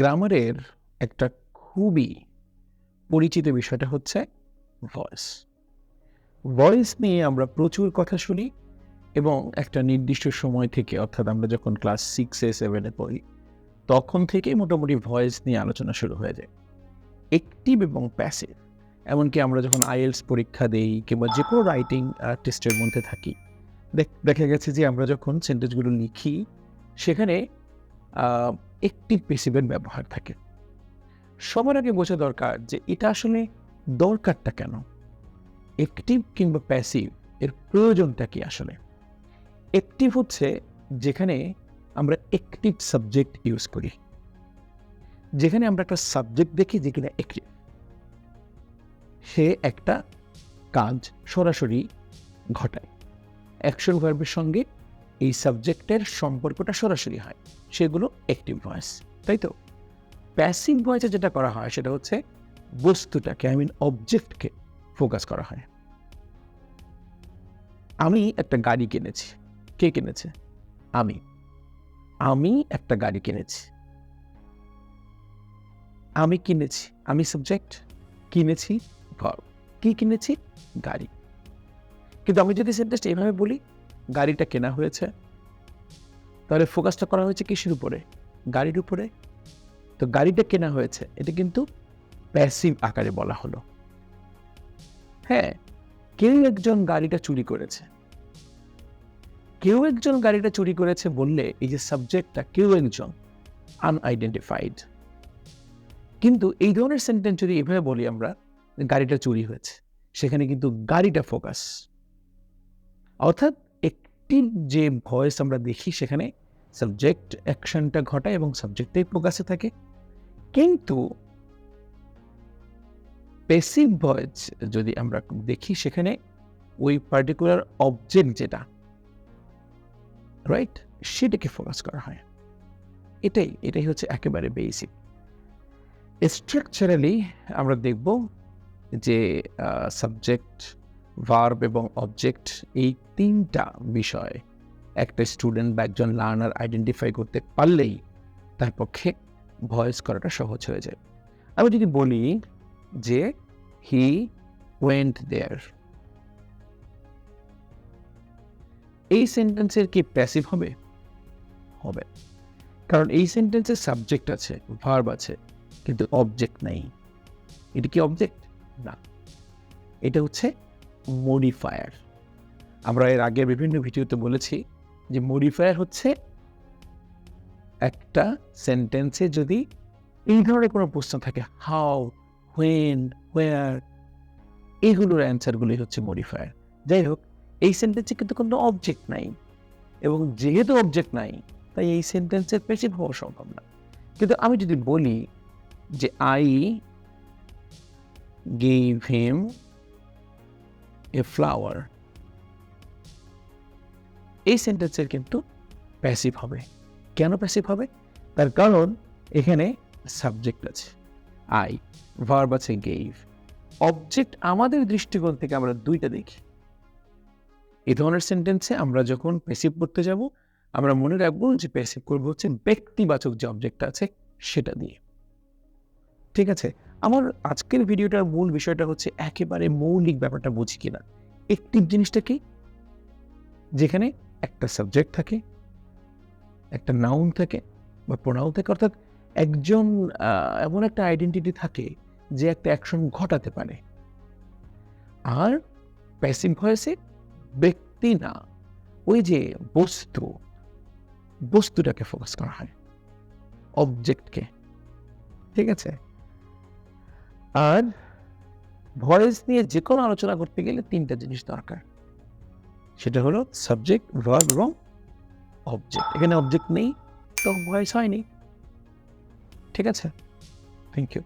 গ্রামারের একটা খুবই পরিচিত বিষয়টা হচ্ছে ভয়েস। ভয়েস নিয়ে আমরা প্রচুর কথা শুনি এবং একটা নির্দিষ্ট সময় থেকে, অর্থাৎ আমরা যখন ক্লাস 6-এ 7-এ পড়ি, তখন থেকেই মোটামুটি ভয়েস নিয়ে আলোচনা শুরু হয়ে যায়। অ্যাক্টিভ এবং প্যাসিভ, এমনকি আমরা যখন IELTS পরীক্ষা দেই কিংবা যেকোনো রাইটিং টেস্টের মধ্যে থাকি, দেখা গেছে যে আমরা যখন সেন্টেন্সগুলো লিখি সেখানে অ্যাক্টিভ প্যাসিভের ব্যবহার থাকে। সবার আগে বোঝা দরকার যে এটা আসলে দরকারটা কেন, অ্যাক্টিভ কিংবা প্যাসিভ এর প্রয়োজনটা কি আসলে। অ্যাক্টিভ হচ্ছে যেখানে আমরা অ্যাক্টিভ সাবজেক্ট ইউজ করি, যেখানে আমরা একটা সাবজেক্ট দেখি যে কিনা অ্যাক্টিভ, সে একটা কাজ সরাসরি ঘটায়, অ্যাকশন ভার্বের সঙ্গে এই সাবজেক্টের সম্পর্কটা সরাসরি হয়, সেগুলো অ্যাক্টিভ ভয়েস, তাই তো। প্যাসিভ ভয়েসে যেটা করা হয় সেটা হচ্ছে বস্তুটাকে, অবজেক্টকে ফোকাস করা হয়। আমি একটা গাড়ি কিনেছি। কে কিনেছে? আমি। আমি একটা গাড়ি কিনেছি। আমি কিনেছি, আমি সাবজেক্ট, কিনেছি ভার্ব। কি কিনেছি? গাড়ি। কিন্তু আমি যদি সেন্টেন্সটা এভাবে বলি, গাড়িটা কেনা হয়েছে, তাহলে ফোকাসটা করা হয়েছে কিসের উপরে? গাড়ির উপরে। তো গাড়িটা কেনা হয়েছে, এটা কিন্তু প্যাসিভ আকারে বলা হলো। হ্যাঁ, কেউ একজন গাড়িটা চুরি করেছে। কেউ একজন গাড়িটা চুরি করেছে বললে এই যে সাবজেক্টটা কেউ একজন, আনআইডেন্টিফাইড। কিন্তু এই ধরনের সেন্টেন্স যদি এভাবে বলি আমরা, গাড়িটা চুরি হয়েছে, সেখানে কিন্তু গাড়িটা ফোকাস। অর্থাৎ একটি যে ভয়েস আমরা দেখি সেখানে সাবজেক্ট অ্যাকশনটা ঘটায় এবং সাবজেক্টটাই ফোকাসে থাকে। কিন্তু প্যাসিভ ভয়েস যদি আমরা দেখি সেখানে ওই পার্টিকুলার অবজেক্ট যেটা, রাইট, সেটাকে ফোকাস করা হয়। এটাই হচ্ছে একেবারে বেসিক। স্ট্রাকচারালি আমরা দেখব যে সাবজেক্ট, ভার্ব এবং অবজেক্ট, এই তিনটা বিষয় একটা স্টুডেন্ট বা একজন লার্নার আইডেন্টিফাই করতে পারলেই তার পক্ষে ভয়েস করাটা সহজ হয়ে যায়। আমি যদি বলি যে হি ওয়েন্ট দেয়ার, এই সেন্টেন্সের কি প্যাসিভ হবে? হবে, কারণ এই সেন্টেন্সের সাবজেক্ট আছে, ভার্ব আছে, কিন্তু অবজেক্ট নাই। এটা কি অবজেক্ট? না, এটা হচ্ছে মডিফায়ার। আমরা এর আগের বিভিন্ন ভিডিওতে বলেছি যে মডিফায়ার হচ্ছে একটা সেন্টেন্সে যদি এই ধরনের কোনো প্রশ্ন থাকে, হাউ, হোয়েন, হোয়ার, এইগুলোর অ্যান্সারগুলোই হচ্ছে মডিফায়ার। যাই হোক, এই সেন্টেন্সে কিন্তু কোনো অবজেক্ট নাই, এবং যেহেতু অবজেক্ট নাই তাই এই সেন্টেন্সের প্যাসিভ হওয়া সম্ভব না। কিন্তু আমি যদি বলি যে I gave him a flower, এই সেন্টেন্সের কিন্তু প্যাসিভ হবে। কেন প্যাসিভ হবে? তার কারণ এখানে সাবজেক্ট আছে আই, ভার্ব আছে গেভ। অবজেক্ট আমাদের দৃষ্টিকোণ থেকে আমরা দুইটা দেখি। এই ধরনের সেন্টেন্সে আমরা যখন প্যাসিভ করতে যাব, আমরা মনে রাখবো যে প্যাসিভ করবো হচ্ছে ব্যক্তিবাচক যে অবজেক্টটা আছে সেটা দিয়ে। ঠিক আছে? আমার আজকের ভিডিওটার মূল বিষয়টা হচ্ছে একেবারে মৌলিক ব্যাপারটা বুঝি কিনা। অ্যাক্টিভ জিনিসটা কি? যেখানে একটা সাবজেক্ট থাকে, একটা নাউন থাকে বা প্রোনাউন থাকে, অর্থাৎ একজন এমন একটা আইডেন্টিটি থাকে যে একটা অ্যাকশন ঘটাতে পারে। আর প্যাসিভ ভয়েসে ব্যক্তি না, ওই যে বস্তুটাকে ফোকাস করা হয়, অবজেক্টকে। ঠিক আছে? আর ভয়েস নিয়ে যে কোনো আলোচনা করতে গেলে তিনটা জিনিস দরকার, সেটা হলো সাবজেক্ট, ভার্ব এবং অবজেক্ট। এখানে অবজেক্ট নেই তো ভয়েস হয়নি। ঠিক আছে? Thank you.